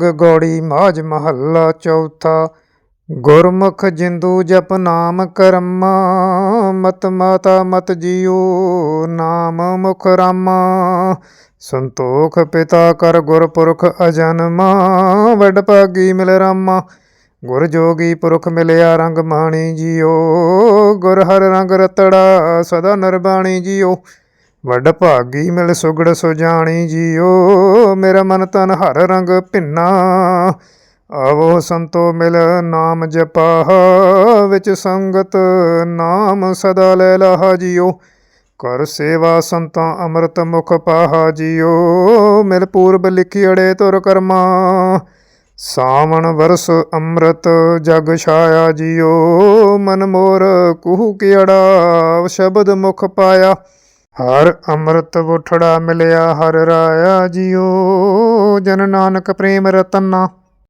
ਰਾਗ ਗੌੜੀ ਮਾਝ ਮਹੱਲਾ ਚੌਥਾ। ਗੁਰਮੁਖ ਜਿੰਦੂ ਜਪ ਨਾਮ ਕਰਮਾ, ਮਤ ਮਾਤਾ ਮਤ ਜੀਓ ਨਾਮ ਮੁਖ ਰਾਮਾ। ਸੰਤੋਖ ਪਿਤਾ ਕਰ ਗੁਰਪੁਰਖ ਅਜਨਮਾ, ਵੱਡ ਭਾਗੀ ਮਿਲ ਰਾਮਾ। ਗੁਰ ਜੋਗੀ ਪੁਰਖ ਮਿਲਿਆ ਰੰਗ ਮਾਣੀ ਜੀਓ, ਗੁਰ ਹਰ ਰੰਗ ਰਤੜਾ ਸਦਾ ਨਿਰਬਾਣੀ ਜੀਓ। ਵੱਡ ਭਾਗੀ ਮਿਲ ਸੁਗੜ ਸੁਜਾਣੀ ਜੀਓ, ਮੇਰਾ ਮਨ ਤਨ ਹਰ ਰੰਗ ਭਿੰਨਾ। ਆਵੋ ਸੰਤੋ ਮਿਲ ਨਾਮ ਜਪਾਹ, ਵਿੱਚ ਸੰਗਤ ਨਾਮ ਸਦਾ ਲੈ ਲਾਹਾ ਜੀਓ। ਕਰ ਸੇਵਾ ਸੰਤਾਂ ਅੰਮ੍ਰਿਤ ਮੁਖ ਪਾਹਾ ਜੀਓ, ਮਿਲ ਪੂਰਬ ਲਿਖੀ ਅੜੇ ਤੁਰ ਕਰਮਾ। ਸਾਵਣ ਵਰਸ ਅੰਮ੍ਰਿਤ ਜਗ ਛਾਇਆ ਜੀਓ, ਮਨ ਮੋਰ ਕੁਹੂ ਕਿਹੜਾ ਸ਼ਬਦ ਮੁਖ ਪਾਇਆ। ਹਰ ਅੰਮ੍ਰਿਤ ਵੁਠੜਾ ਮਿਲਿਆ ਹਰ ਰਾਇਆ ਜੀਓ, ਜਨ ਨਾਨਕ ਪ੍ਰੇਮ ਰਤਨਾ।